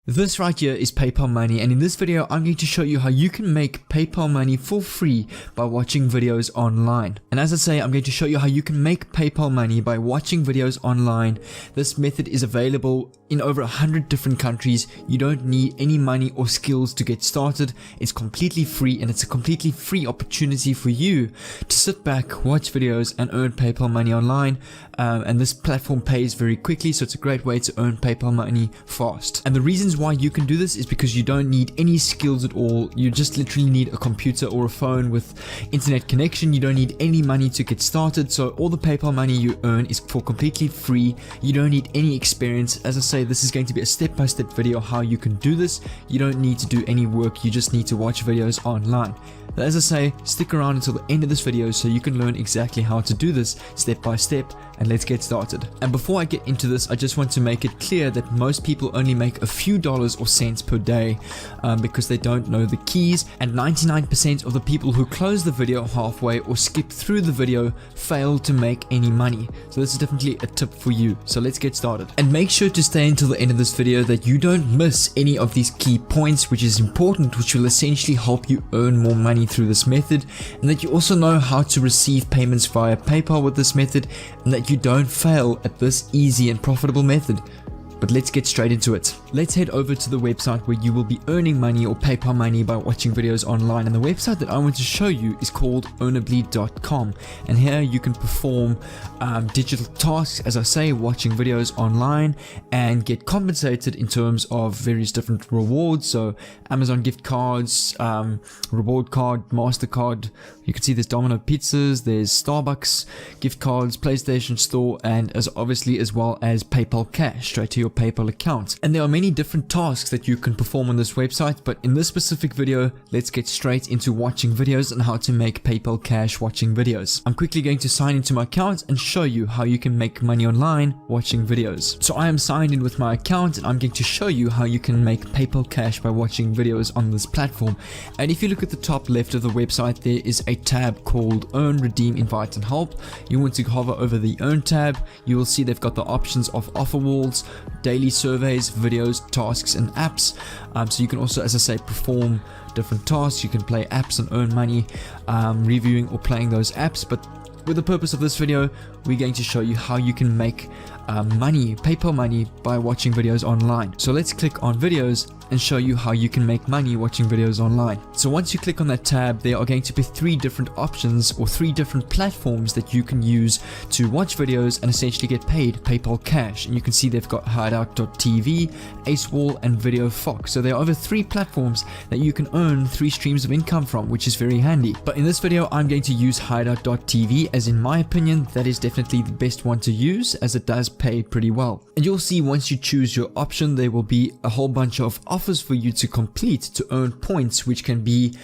This right here is PayPal Money, and in this video I'm going to show you how you can make PayPal Money for free by watching videos online. And as I say, I'm going to show you how you can make PayPal Money by watching videos online. This method is available in over 100 different countries. You don't need any money or skills to get started. It's completely free, and it's a completely free opportunity for you to sit back, watch videos and earn PayPal Money online. And this platform pays very quickly, so it's a great way to earn PayPal Money fast. And the reasons why you can do this is because you don't need any skills at all. You just literally need a computer or a phone with internet connection. You don't need any money to get started, so all the PayPal money you earn is for completely free. You don't need any experience. As I say, this is going to be a step-by-step video how you can do this. You don't need to do any work, you just need to watch videos online. But as I say, stick around until the end of this video so you can learn exactly how to do this step by step, and let's get started. And before I get into this, I just want to make it clear that most people only make a few dollars or cents per day because they don't know the keys, and 99% of the people who close the video halfway or skip through the video fail to make any money. So this is definitely a tip for you. So let's get started. And make sure to stay until the end of this video that you don't miss any of these key points, which is important, which will essentially help you earn more money through this method, and that you also know how to receive payments via PayPal with this method, and that you don't fail at this easy and profitable method. But let's get straight into it. Let's head over to the website where you will be earning money or PayPal money by watching videos online. And the website that I want to show you is called earnably.com. And here you can perform digital tasks, as I say, watching videos online, and get compensated in terms of various different rewards. So Amazon gift cards, reward card, MasterCard. You can see there's Domino Pizzas, there's Starbucks gift cards, PlayStation Store, and as well as PayPal Cash straight to your PayPal account. And there are many different tasks that you can perform on this website, but in this specific video, let's get straight into watching videos and how to make PayPal Cash watching videos. I'm quickly going to sign into my account and show you how you can make money online watching videos. So I am signed in with my account, and I'm going to show you how you can make PayPal Cash by watching videos on this platform. And if you look at the top left of the website, there is a tab called Earn, Redeem, Invite and Help. You want to hover over the Earn tab. You will see they've got the options of offer walls, daily surveys, videos, tasks and apps. So you can also, as I say, perform different tasks. You can play apps and earn money reviewing or playing those apps. But with the purpose of this video, we're going to show you how you can make money, PayPal money, by watching videos online. So let's click on videos and show you how you can make money watching videos online. So once you click on that tab, there are going to be three different options or three different platforms that you can use to watch videos and essentially get paid PayPal Cash. And you can see they've got Hideout.tv, AceWall and Video Fox. So there are over three platforms that you can earn three streams of income from, which is very handy. But in this video, I'm going to use Hideout.tv, as in my opinion, that is definitely the best one to use, as it does pay pretty well. And you'll see once you choose your option, there will be a whole bunch of offers for you to complete to earn points, which can be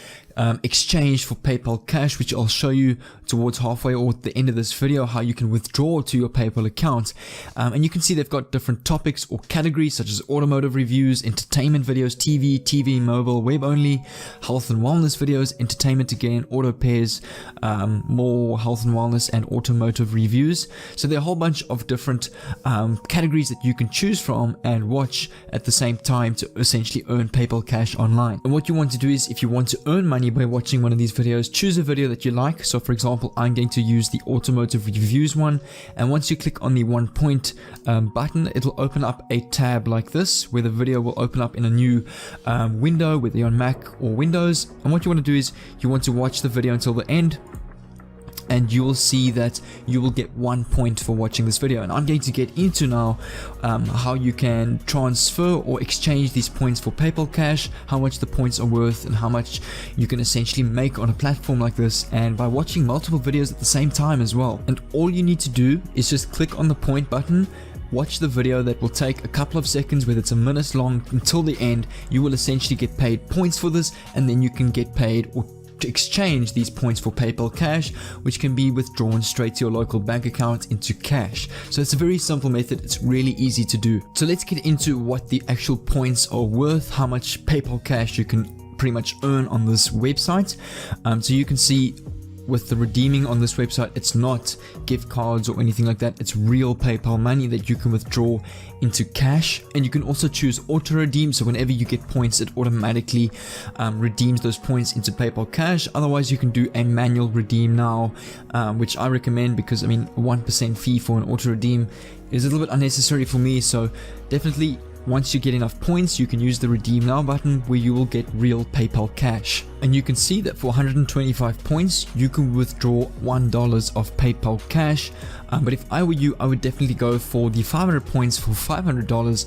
exchanged for PayPal Cash, which I'll show you towards halfway or at the end of this video how you can withdraw to your PayPal account. And you can see they've got different topics or categories such as automotive reviews, entertainment videos, TV, mobile, web only, health and wellness videos, entertainment again, auto pairs, more health and wellness and automotive reviews. So there are a whole bunch of different categories that you can choose from and watch at the same time to essentially earn PayPal Cash online. And what you want to do is, if you want to earn money by watching one of these videos, choose a video that you like. So for example, I'm going to use the automotive reviews one, and once you click on the 1 point button, it'll open up a tab like this where the video will open up in a new window, whether you're on Mac or Windows. And what you want to do is you want to watch the video until the end, and you will see that you will get 1 point for watching this video. And I'm going to get into now how you can transfer or exchange these points for PayPal Cash, how much the points are worth, and how much you can essentially make on a platform like this, and by watching multiple videos at the same time as well. And all you need to do is just click on the point button, watch the video that will take a couple of seconds, whether it's a minute long, until the end. You will essentially get paid points for this, and then you can get paid or to exchange these points for PayPal Cash, which can be withdrawn straight to your local bank account into cash. So it's a very simple method. It's really easy to do. So let's get into what the actual points are worth, how much PayPal Cash you can pretty much earn on this website. So you can see with the redeeming on this website, it's not gift cards or anything like that. It's real PayPal money that you can withdraw into cash, and you can also choose auto redeem, so whenever you get points it automatically redeems those points into PayPal cash. Otherwise you can do a manual redeem now, which I recommend, because I mean 1% fee for an auto redeem is a little bit unnecessary for me. So definitely, once you get enough points, you can use the redeem now button, where you will get real PayPal cash. And you can see that for 125 points, you can withdraw $1 of PayPal cash. But if I were you, I would definitely go for the 500 points for $500.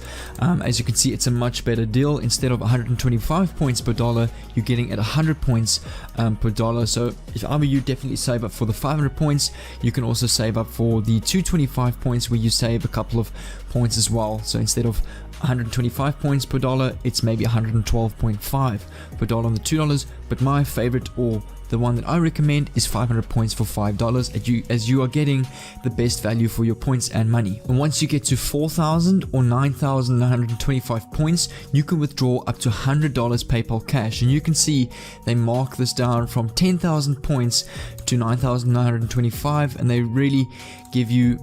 As you can see, it's a much better deal. Instead of 125 points per dollar, you're getting at 100 points per dollar. So if I were you, definitely save up for the 500 points. You can also save up for the 225 points, where you save a couple of points as well. So instead of 125 points per dollar, it's maybe 112.5 per dollar on the $2. But my favorite, or the one that I recommend, is 500 points for $5, as you are getting the best value for your points and money. And once you get to 4,000 or 9,925 points, you can withdraw up to $100 PayPal cash. And you can see they mark this down from 10,000 points to 9,925, and they really give you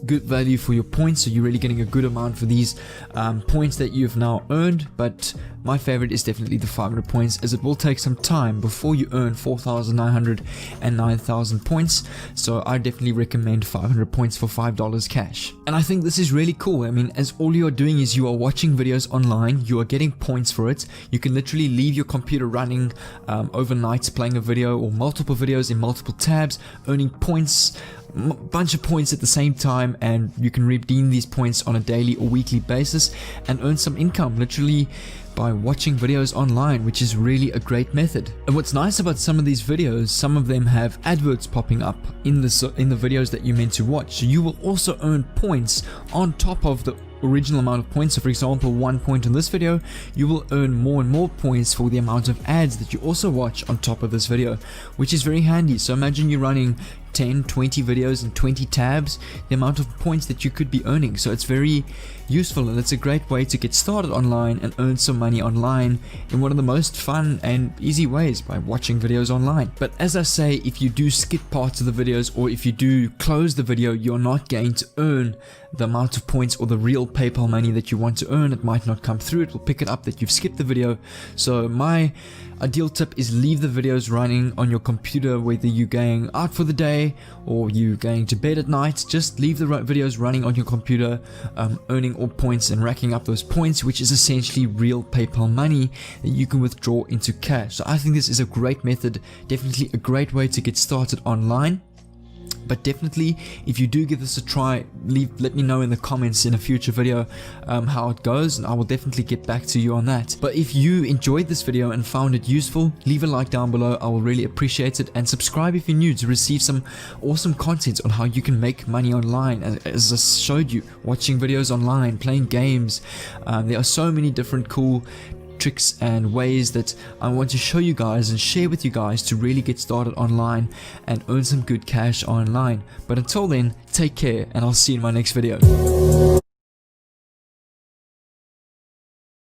good value for your points. So you're really getting a good amount for these points that you've now earned. But my favorite is definitely the 500 points, as it will take some time before you earn 4,900 and 9,000 points. So I definitely recommend 500 points for $5 cash. And I think this is really cool. I mean, as all you are doing is you are watching videos online, you are getting points for it. You can literally leave your computer running overnight, playing a video or multiple videos in multiple tabs, earning points, bunch of points at the same time, and you can redeem these points on a daily or weekly basis and earn some income literally by watching videos online, which is really a great method. And what's nice about some of these videos, some of them have adverts popping up in the videos that you're meant to watch, so you will also earn points on top of the original amount of points. So for example, 1 point in this video, you will earn more and more points for the amount of ads that you also watch on top of this video, which is very handy. So imagine you're running 10, 20 videos and 20 tabs, the amount of points that you could be earning. So it's very useful, and it's a great way to get started online and earn some money online in one of the most fun and easy ways, by watching videos online. But as I say, if you do skip parts of the videos, or if you do close the video, you're not going to earn the amount of points or the real PayPal money that you want to earn. It might not come through. It will pick it up that you've skipped the video. So my ideal tip is leave the videos running on your computer, whether you're going out for the day or you're going to bed at night. Just leave the videos running on your computer, earning all points and racking up those points, which is essentially real PayPal money that you can withdraw into cash. So I think this is a great method, definitely a great way to get started online. But definitely, if you do give this a try, let me know in the comments in a future video how it goes, and I will definitely get back to you on that. But if you enjoyed this video and found it useful, leave a like down below. I will really appreciate it, and subscribe if you're new to receive some awesome content on how you can make money online. As I showed you, watching videos online, playing games, there are so many different cool tricks and ways that I want to show you guys and share with you guys to really get started online and earn some good cash online. But until then, take care, and I'll see you in my next video.